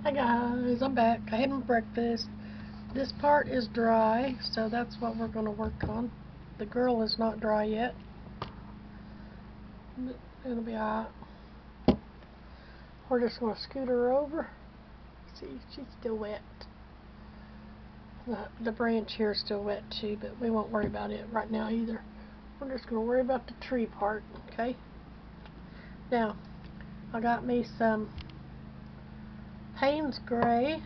Hi guys, I'm back. I had my breakfast. This part is dry, so that's what we're going to work on. The girl is not dry yet, but it'll be alright. We're just going to scoot her over. See, she's still wet. The branch here is still wet too, but we won't worry about it right now either. We're just going to worry about the tree part, okay? Now, I got me some Payne's Gray,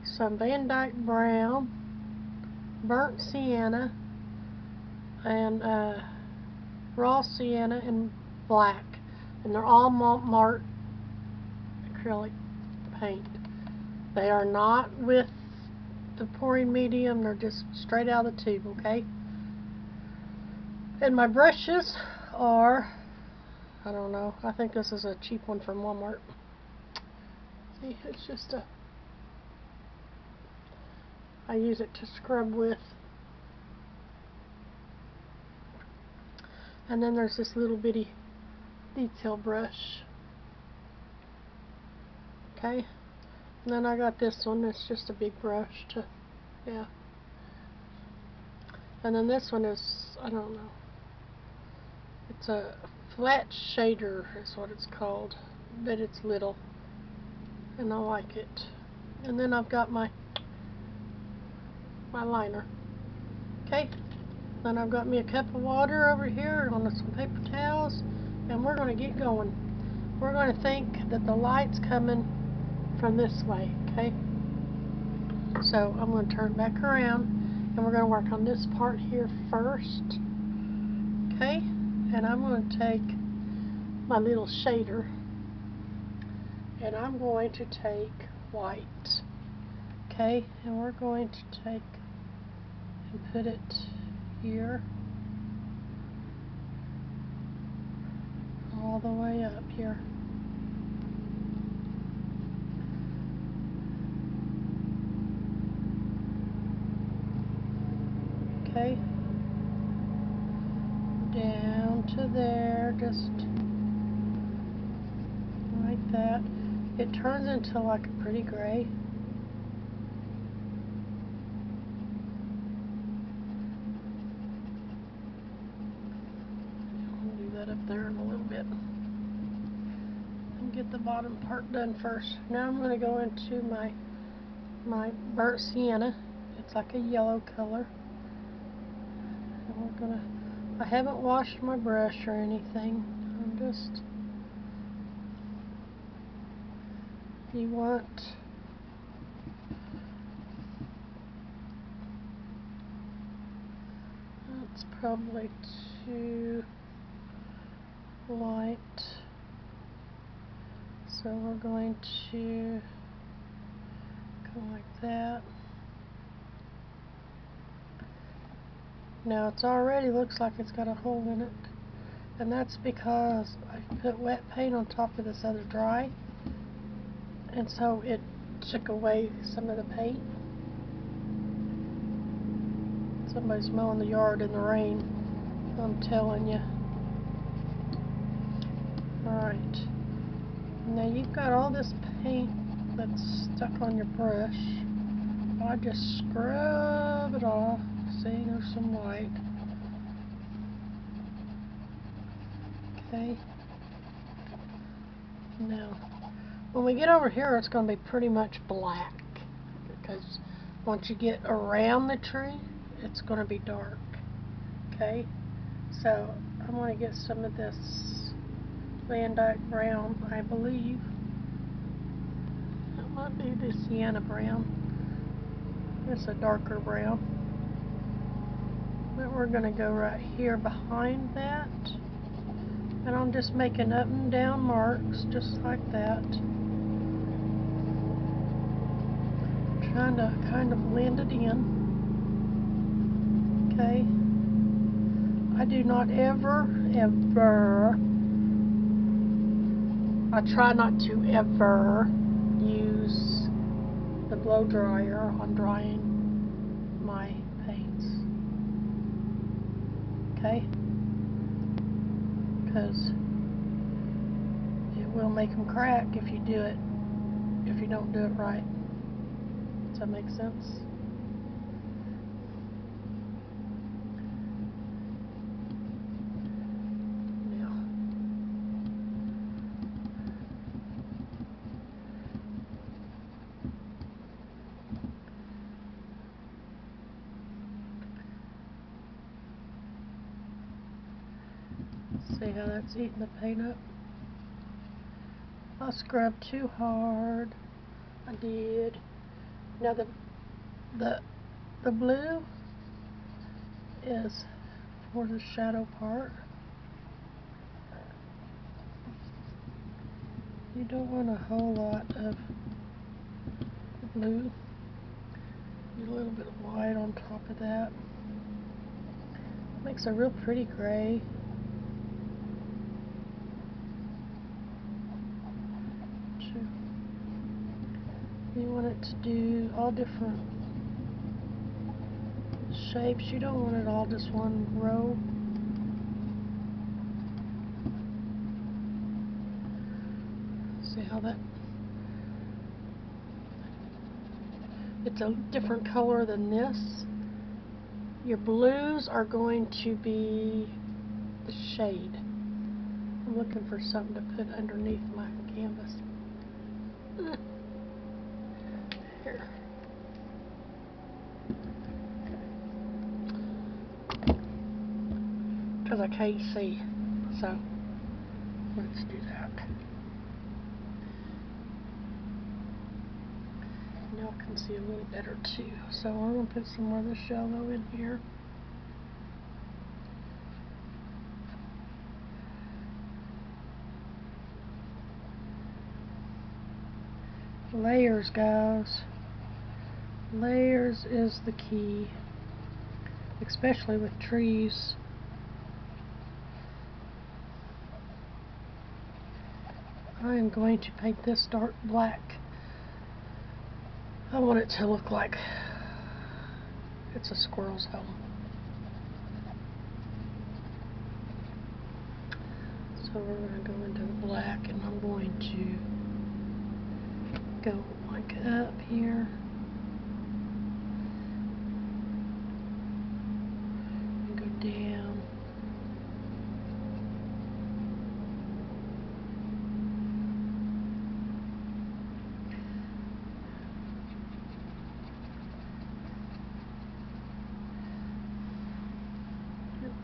some Van Dyke Brown, burnt sienna, and raw sienna and black, and they're all Malt acrylic paint. They are not with the pouring medium, they're just straight out of the tube, okay? And my brushes are, I don't know, I think this is a cheap one from Walmart. See, it's just I use it to scrub with. And then there's this little bitty detail brush. Okay? And then I got this one, it's just a big brush to, yeah. And then this one is, I don't know. It's a flat shader is what it's called, but it's little. And I like it. And then I've got my liner. Okay? Then I've got me a cup of water over here on some paper towels, and we're going to get going. We're going to think that the light's coming from this way, okay? So I'm going to turn back around, and we're going to work on this part here first, okay? And I'm going to take my little shader, and I'm going to take white, okay? And we're going to take and put it here, all the way up here. Okay, down to there, just like that. It turns into like a pretty gray. I'll do that up there in a little bit. And get the bottom part done first. Now I'm going to go into my burnt sienna. It's like a yellow color. And we're gonna, I haven't washed my brush or anything. I'm just, you want, that's probably too light. So we're going to go like that. Now it's already looks like it's got a hole in it, and that's because I put wet paint on top of this other dry, and so it took away some of the paint. Somebody's mowing the yard in the rain, I'm telling you. Alright, now you've got all this paint that's stuck on your brush. I just scrub it off. See, there's some white. Okay. Now, when we get over here, it's going to be pretty much black, because once you get around the tree, it's going to be dark. Okay. So I'm going to get some of this Van Dyke Brown, I believe. That might be the sienna brown. It's a darker brown. But we're going to go right here behind that. And I'm just making up and down marks, just like that. Trying to kind of blend it in. Okay. I do not ever, I try not to ever use the blow dryer on drying my paints. Okay? Because it will make them crack if you do it if you don't do it right. Does that make sense? See how that's eating the paint up? I scrubbed too hard. I did. Now the blue is for the shadow part. You don't want a whole lot of blue. Need a little bit of white on top of that. Makes a real pretty gray. You want it to do all different shapes. You don't want it all just one row. See how that, it's a different color than this. Your blues are going to be the shade. I'm looking for something to put underneath my canvas. Here. Because I can't see, so let's do that. Now I can see a little better too. So I'm going to put some more of the shallow in here. Layers, guys. Layers is the key, especially with trees. I am going to paint this dark black. I want it to look like it's a squirrel's home. So we're going to go into the black, and I'm going to go like up here. And go down.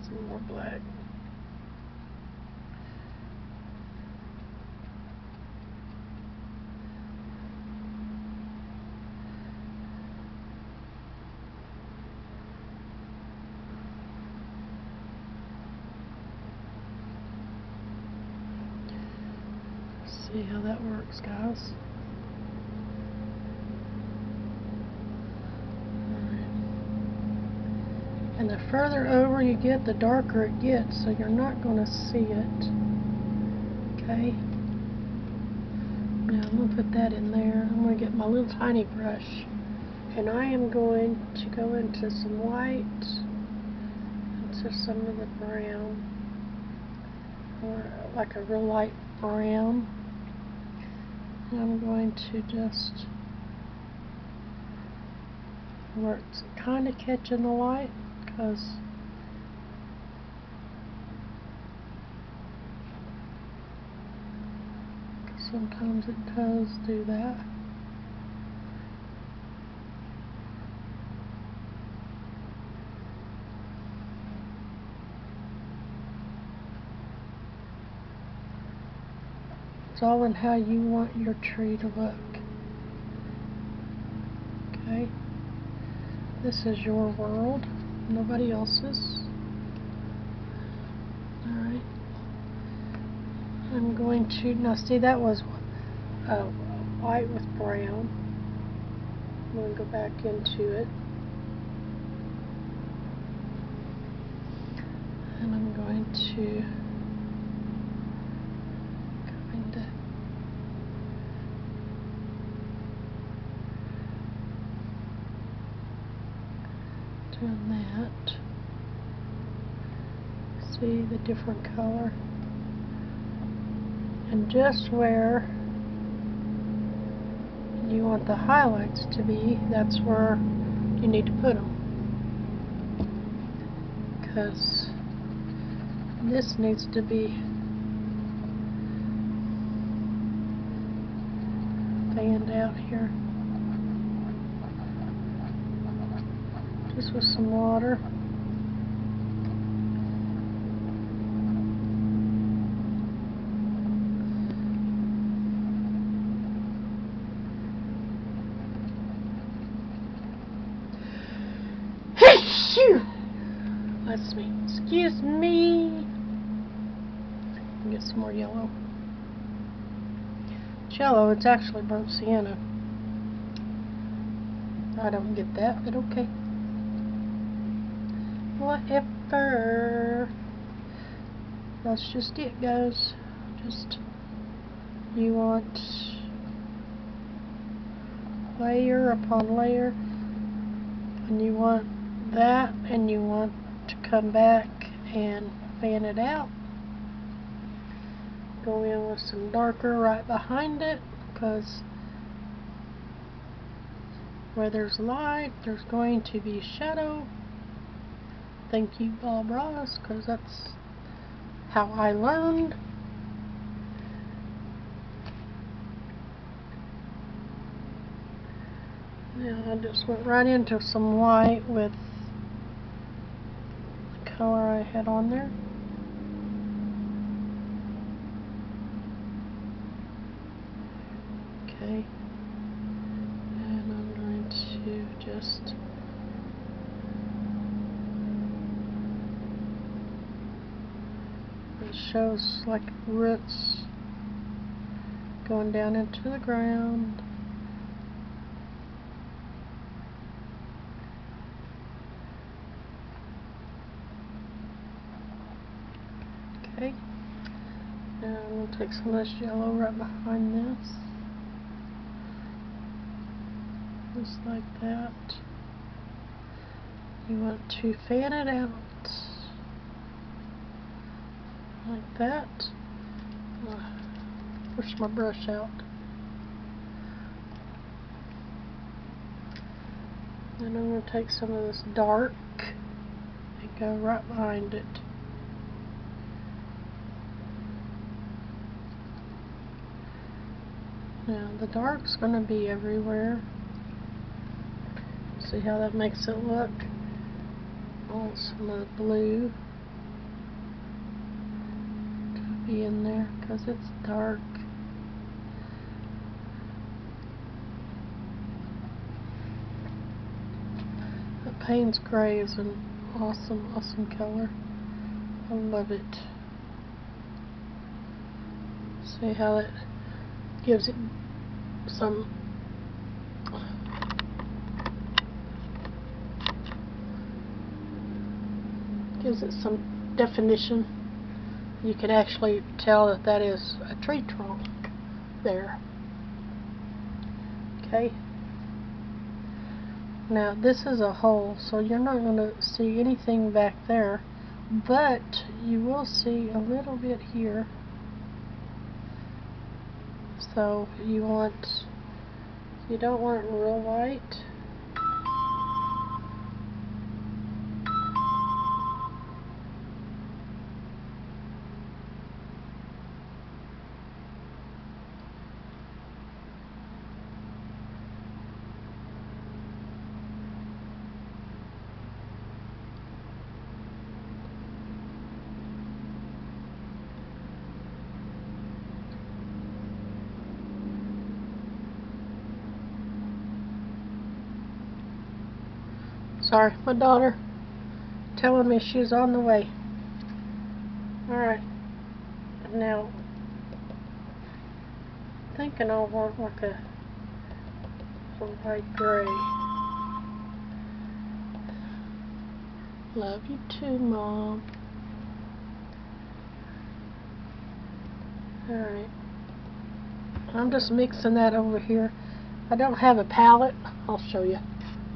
Some more black. See how that works, guys. And the further over you get, the darker it gets, so you're not going to see it. Okay? Now I'm going to put that in there. I'm going to get my little tiny brush, and I am going to go into some white, into some of the brown, or like a real light brown. And I'm going to just, where it's kind of catching the light, because sometimes it does do that. It's all in how you want your tree to look. Okay? This is your world, nobody else's. Alright. I'm going to, now see, that was white with brown. I'm going to go back into it. And I'm going to doing that. See the different color, and just where you want the highlights to be, that's where you need to put them. Because this needs to be fanned out here. Just with some water. Excuse me. Get some more yellow. It's yellow, it's actually burnt sienna. I don't get that, but okay. Whatever. That's just it, guys. Just, you want layer upon layer, and you want that, and you want to come back and fan it out. Go in with some darker right behind it, because where there's light, there's going to be shadow. Thank you, Bob Ross, because that's how I learned. Now I just went right into some white with the color I had on there. Okay. And I'm going to just it shows like roots going down into the ground. Okay. Now I'm going to take some of this yellow right behind this. Just like that. You want to fan it out like that. Push my brush out. Then I'm going to take some of this dark and go right behind it. Now the dark's going to be everywhere. See how that makes it look? I want some of the blue to be in there because it's dark. The Payne's Gray is an awesome, awesome color. I love it. See how it gives it some definition. You can actually tell that that is a tree trunk there. Okay. Now this is a hole, so you're not going to see anything back there, but you will see a little bit here. So you don't want it real white. Sorry, my daughter telling me she's on the way. Alright, now thinking I'll want like a light gray. Love you too, Mom. Alright, I'm just mixing that over here. I don't have a palette. I'll show you.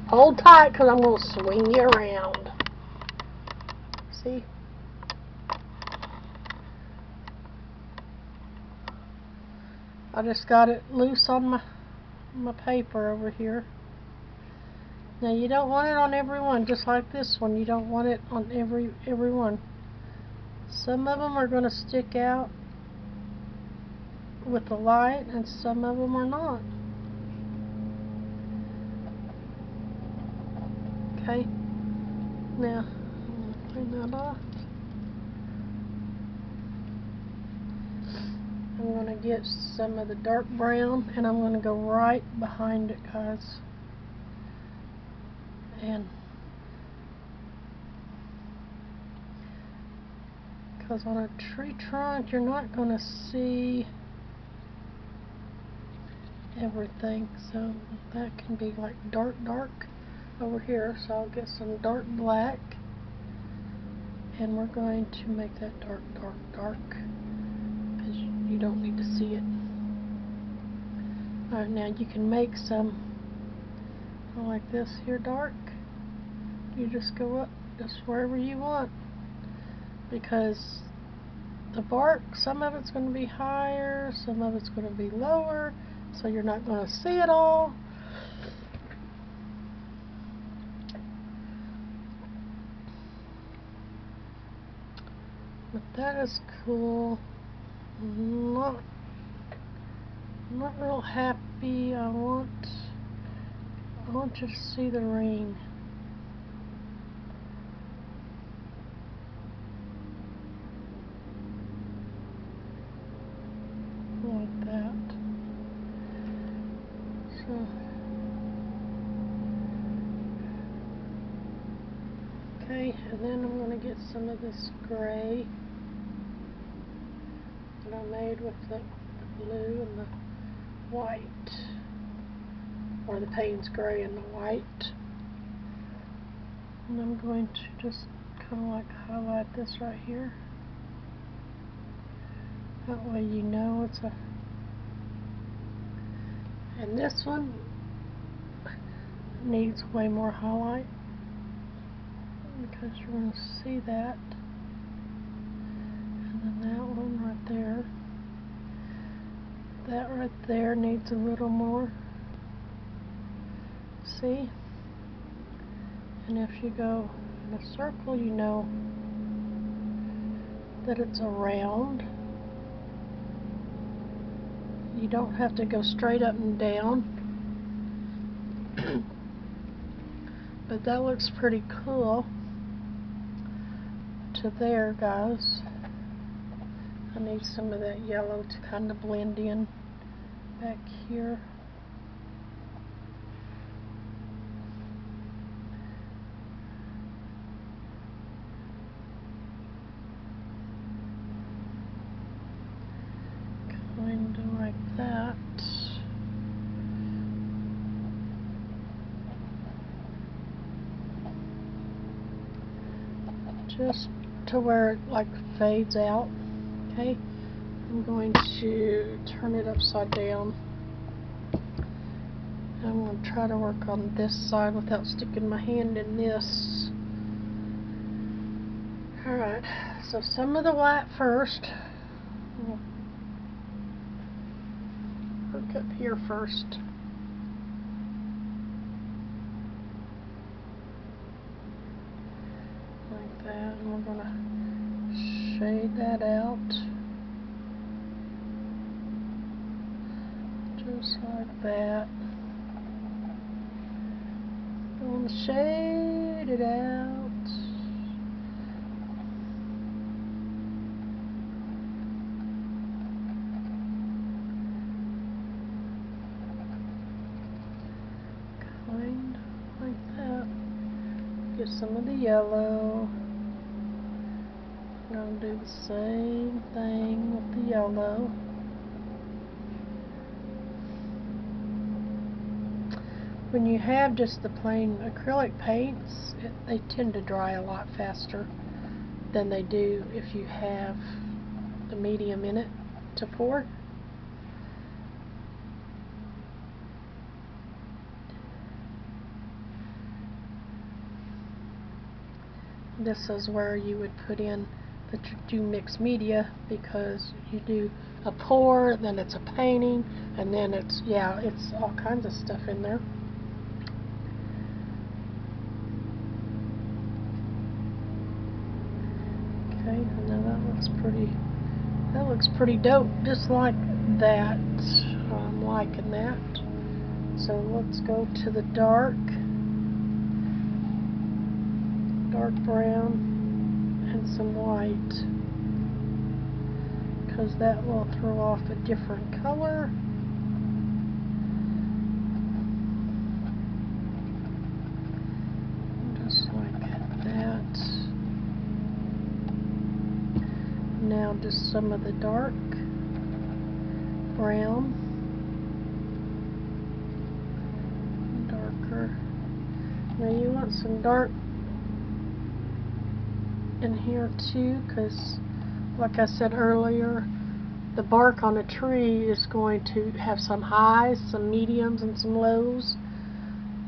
Hold tight because I'm going to swing you around. See? I just got it loose on my my paper over here. Now you don't want it on every one, just like this one. You don't want it on every one. Some of them are going to stick out with the light, and some of them are not. Okay. Now I'm going to clean that off. I'm going to get some of the dark brown, and I'm going to go right behind it, guys. And because on a tree trunk you're not going to see everything, so that can be like dark over here. So I'll get some dark black, and we're going to make that dark because you don't need to see it. Alright, now you can make some like this here dark. You just go up just wherever you want, because the bark, some of it's going to be higher, some of it's going to be lower, so you're not going to see it all. But that is cool. Not real happy. I want you to see the rain. Like that. So okay, and then I'm going to get some of this gray that I made with the blue and the white, or the Payne's gray and the white, and I'm going to just kind of like highlight this right here. That way you know it's a, and this one needs way more highlight because you're going to see that, and then that one right there, that right there needs a little more, see? And if you go in a circle, you know that it's a round. You don't have to go straight up and down. But that looks pretty cool to there, guys. I need some of that yellow to kind of blend in back here. Kind of like that. Just to where it like fades out. Okay, I'm going to turn it upside down. I'm going to try to work on this side without sticking my hand in this. Alright, so some of the white first. Work up here first. Like that, and we're going to shade that out. Just like that. Going to shade it out. Kind of like that. Get some of the yellow. I'm going to do the same thing with the yellow. When you have just the plain acrylic paints, they tend to dry a lot faster than they do if you have the medium in it to pour. This is where you would put in that you do mixed media, because you do a pour, then it's a painting, and then it's, yeah, it's all kinds of stuff in there. Okay, now that looks pretty dope, just like that. I'm liking that. So let's go to the dark brown and some white, because that will throw off a different color. Just like that. Now just some of the dark brown, darker. Now you want some dark in here too, because like I said earlier, the bark on a tree is going to have some highs, some mediums, and some lows.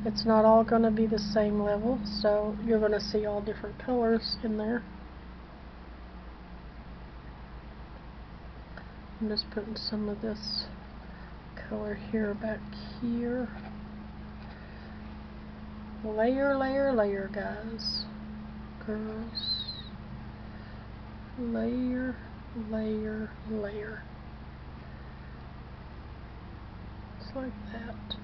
It's not all going to be the same level, so you're going to see all different colors in there. I'm just putting some of this color here back here. Layer, layer, layer, guys, girls. Layer, layer, layer. Just like that.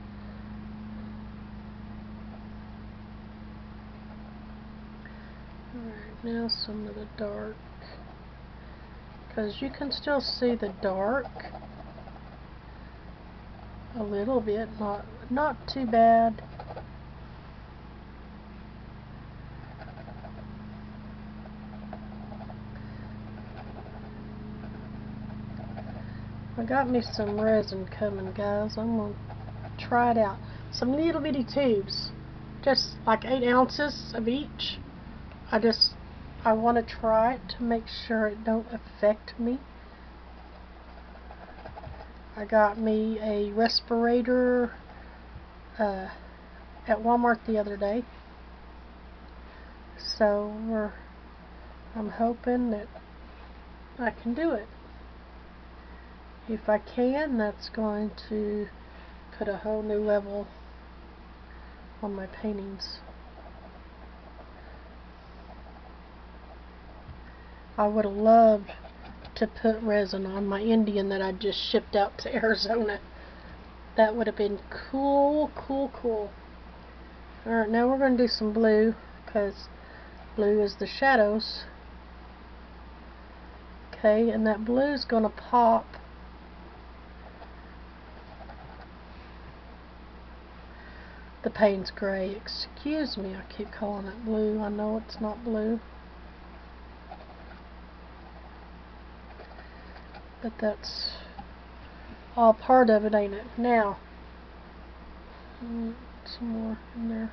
Alright, now some of the dark, because you can still see the dark a little bit, not too bad. I got me some resin coming, guys. I'm going to try it out. Some little bitty tubes, just like 8 ounces of each. I want to try it to make sure it don't affect me. I got me a respirator at Walmart the other day. So I'm hoping that I can do it. If I can, that's going to put a whole new level on my paintings. I would have loved to put resin on my Indian that I just shipped out to Arizona. That would have been cool, cool, cool. Alright, now we're going to do some blue, because blue is the shadows. Okay, and that blue is going to pop the Payne's Gray. Excuse me, I keep calling it blue. I know it's not blue. But that's all part of it, ain't it? Now, some more in there.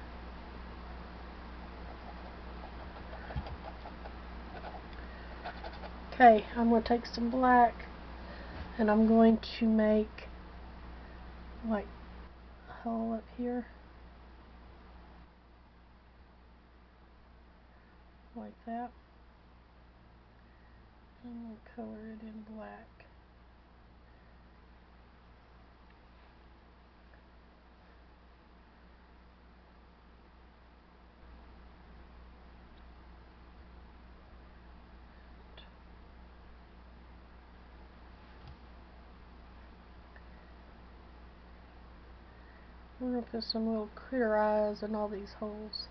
Okay, I'm going to take some black and I'm going to make like a hole up here. Like that. And we'll color it in black. We're going to put some little critter eyes in all these holes.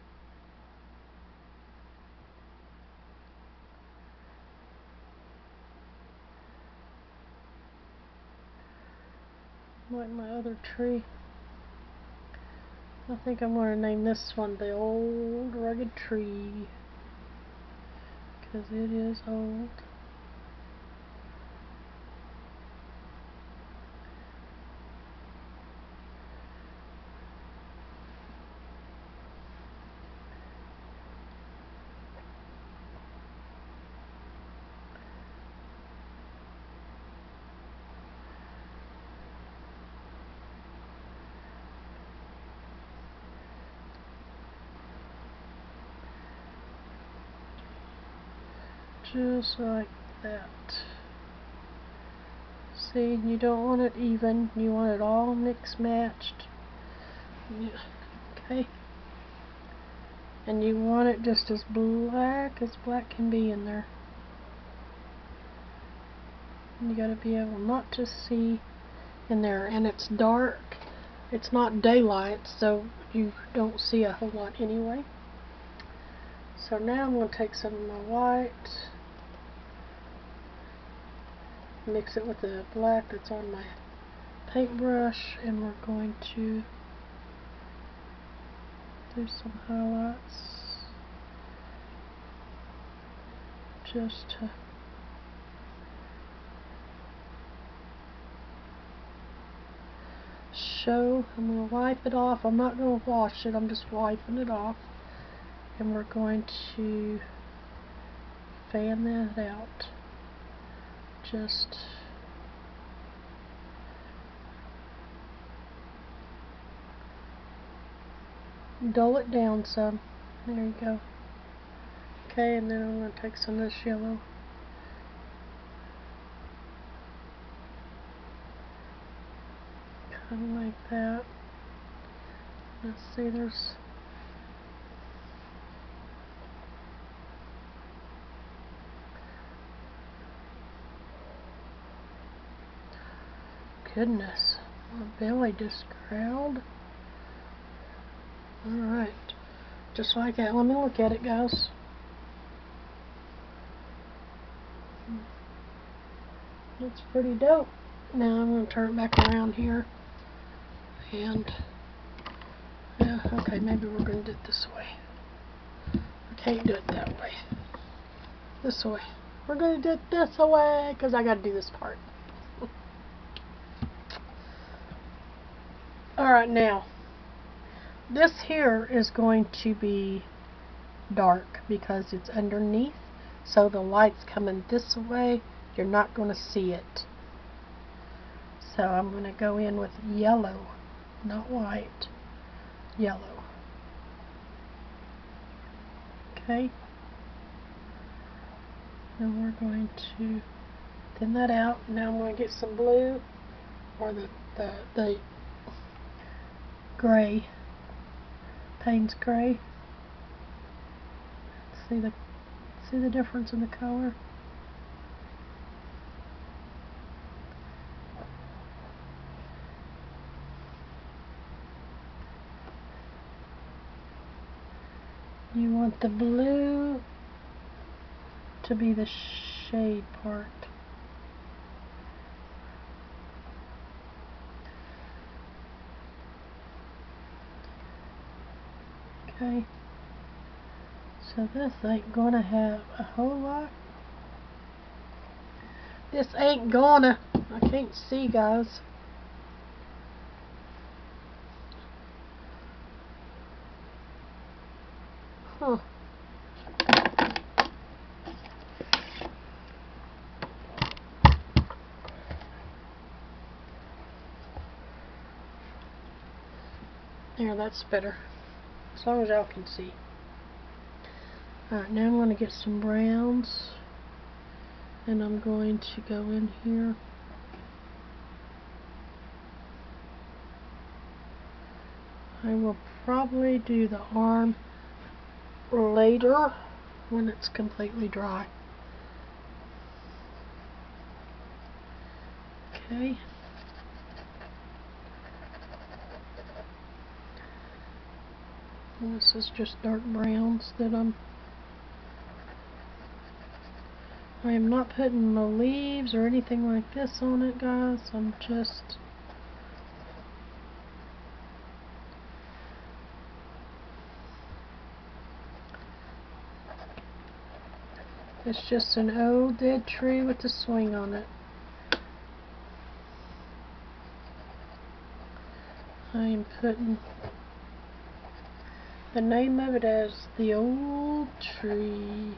Like my other tree. I think I'm going to name this one the Old Rugged Tree, because it is old. Just like that. See, you don't want it even. You want it all mixed matched. Yeah. Okay. And you want it just as black can be in there. And you gotta be able not to see in there. And it's dark. It's not daylight, so you don't see a whole lot anyway. So now I'm going to take some of my white, mix it with the black that's on my paintbrush, and we're going to do some highlights just to show. I'm going to wipe it off. I'm not going to wash it, I'm just wiping it off. And we're going to fan that out. Just dull it down some. There you go. Okay, and then I'm going to take some of this yellow. Kind of like that. Let's see, there's goodness, my belly just growled. Alright, just like that. Let me look at it, guys. Looks pretty dope. Now I'm going to turn it back around here. And, yeah, okay, maybe we're going to do it this way. I can't do it that way. This way. We're going to do it this way, because I got to do this part. Alright, now, this here is going to be dark because it's underneath, so the light's coming this way, you're not going to see it. So I'm going to go in with yellow, not white, yellow. Okay, and we're going to thin that out. Now I'm going to get some blue, or the gray, Payne's gray. See the difference in the color? You want the blue to be the shade part. Okay, so this ain't gonna have a whole lot. This ain't gonna, I can't see, guys. Huh. There, that's better. As long as y'all can see. Alright, now I'm going to get some browns. And I'm going to go in here. I will probably do the arm later when it's completely dry. Okay. And this is just dark browns that I am not putting no leaves or anything like this on it, guys. I'm just it's just an old dead tree with a swing on it. I am putting the name of it as the old tree.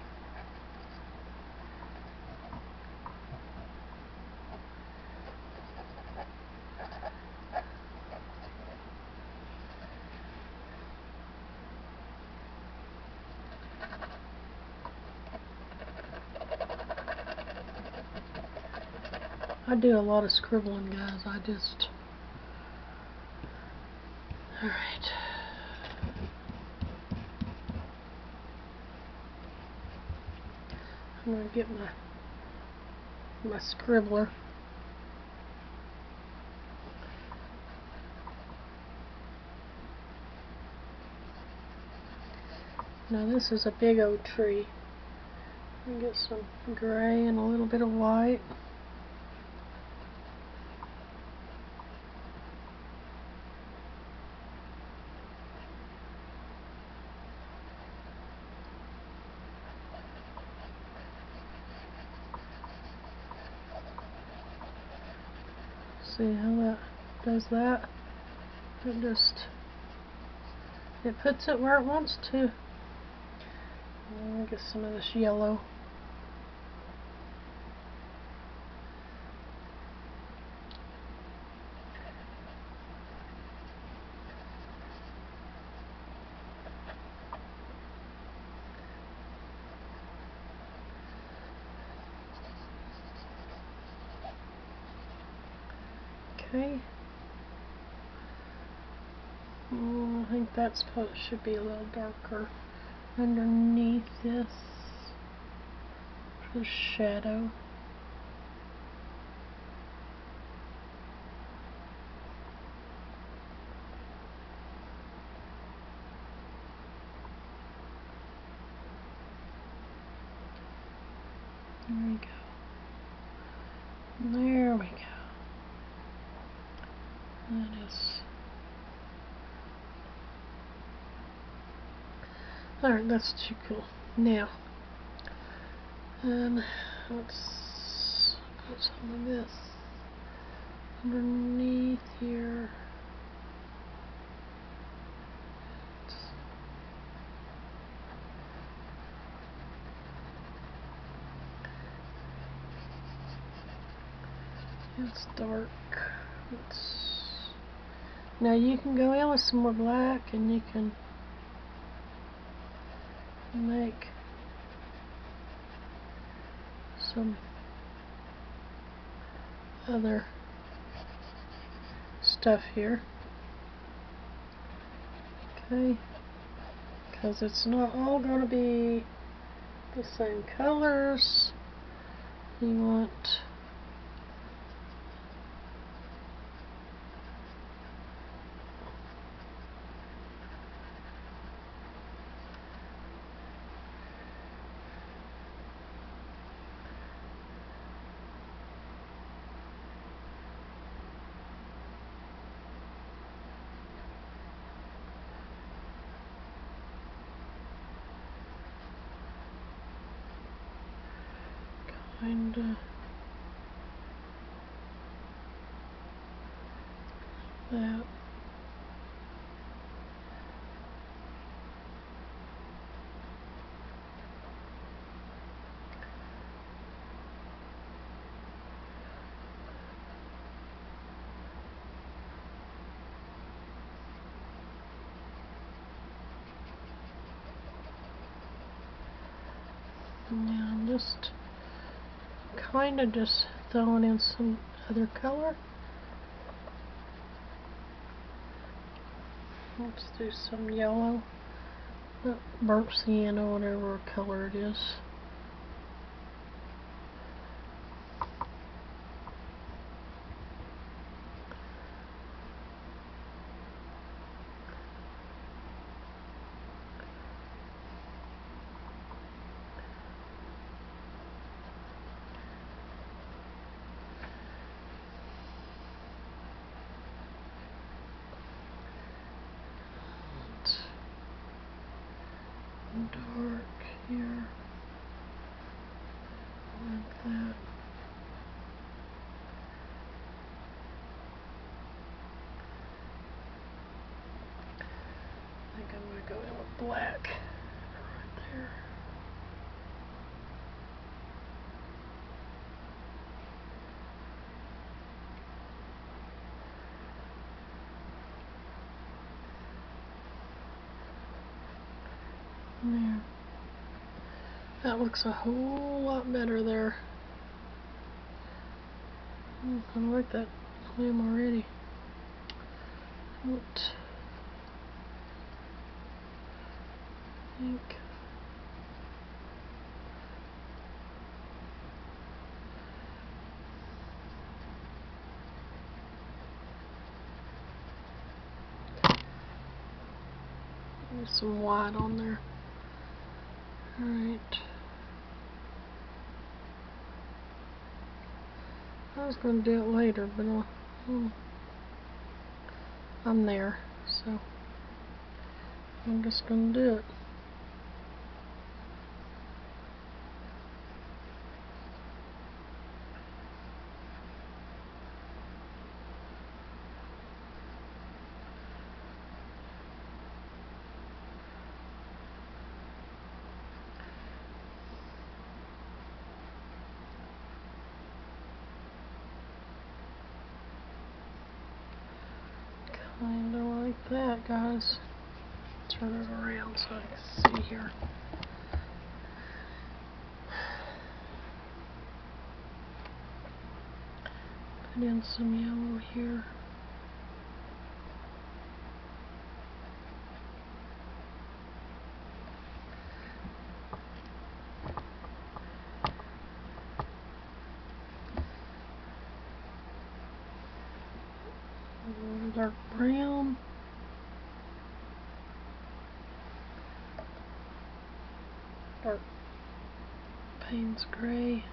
I do a lot of scribbling, guys. Alright. I'm going to get my scribbler. Now this is a big old tree. Let me get some gray and a little bit of white. See how that does that? It puts it where it wants to. Let me get some of this yellow. Okay. I think that should be a little darker underneath this for the shadow. There we go. There we go. That is. Alright, that's too cool. Now, let's put some of this underneath here. It's dark. Now you can go in with some more black and you can make some other stuff here. Okay, because it's not all going to be the same colors. You want kinda that. Now I'm just kind of just throwing in some other color. Let's do some yellow, burnt sienna, whatever color it is. Dark here, like that. I think I'm going to go in with black right there. There. That looks a whole lot better there. I like that limb already. I think there's some white on there. Alright. I was going to do it later, but I'm there, so I'm just going to do it. Kinda like that, guys. Turn it around so I can see here. Put in some yellow here. Dark brown. Dark Payne's gray.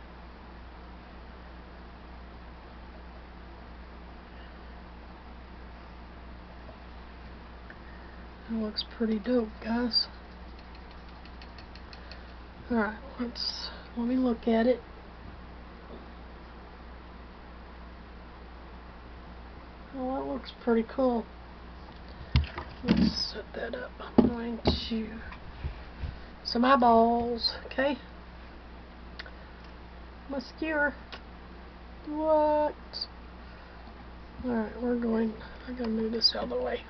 That looks pretty dope, guys. Alright, let me look at it. Well, that looks pretty cool. Let's set that up. I'm going to some eyeballs, okay? My skewer. What? Alright, I gotta move this out of the way.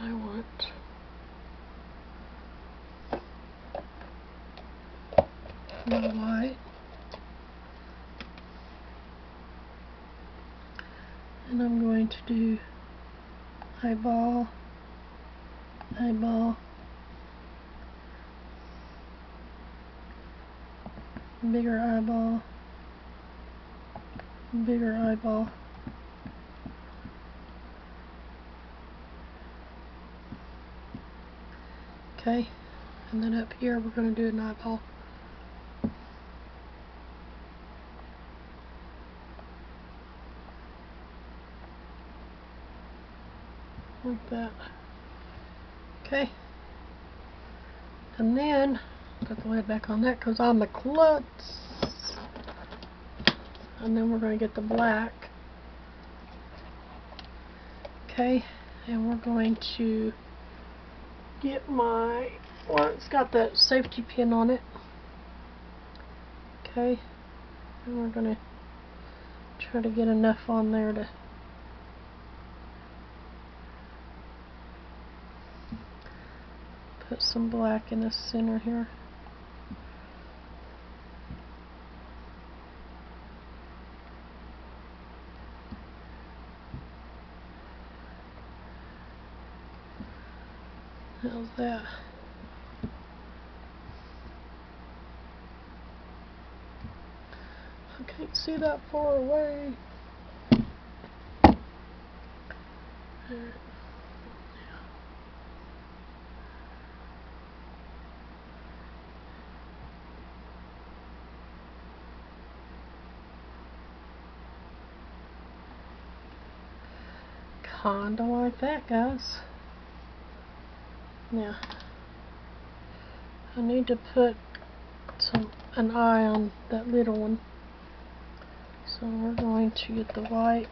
I want my white, and I'm going to do eyeball, eyeball, bigger eyeball, bigger eyeball. Okay, and then up here we're going to do an eyeball. Like that. Okay. And then, put the lid back on that because I'm a klutz. And then we're going to get the black. Okay. And we're going to get well, it's got that safety pin on it. Okay. And we're going to try to get enough on there to put some black in the center here. How's that? I can't see that far away. There. Kinda like that, guys. Now, I need to put an eye on that little one. So we're going to get the white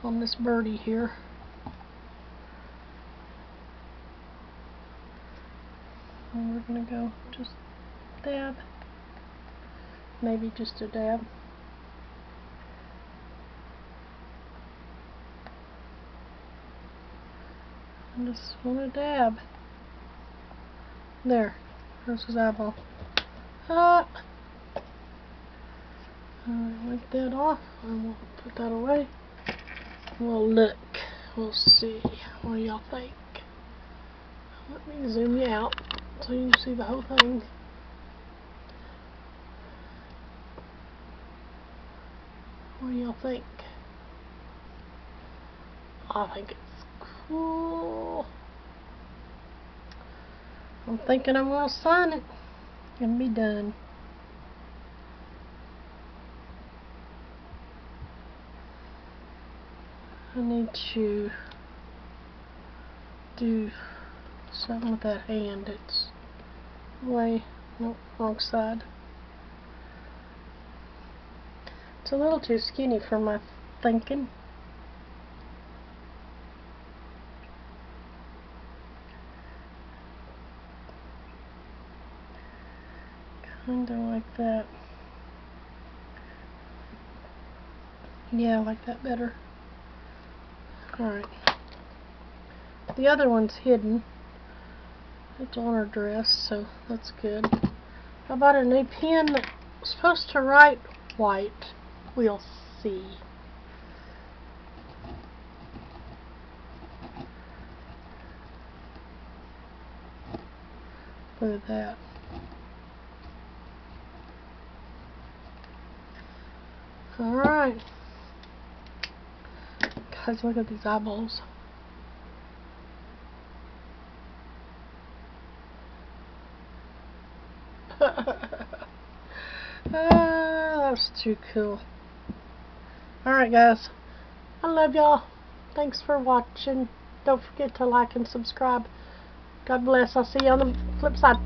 on this birdie here. And we're going to go just dab. Maybe just a dab. I just want to dab. There. There's his eyeball. Alright, wipe that off, and we'll put that away. We'll look. We'll see. What do y'all think? Let me zoom you out so you can see the whole thing. What do y'all think? I think it's cool. I'm thinking I'm going to sign it and be done. I need to do something with that hand. It's way, nope, wrong side. It's a little too skinny for my thinking. Kinda like that. Yeah, I like that better. Alright. The other one's hidden. It's on her dress, so that's good. I bought a new pen that's supposed to write white. We'll see. Look at that. Alright. Guys, look at these eyeballs. That's too cool. Alright guys, I love y'all. Thanks for watching. Don't forget to like and subscribe. God bless. I'll see you on the flip side.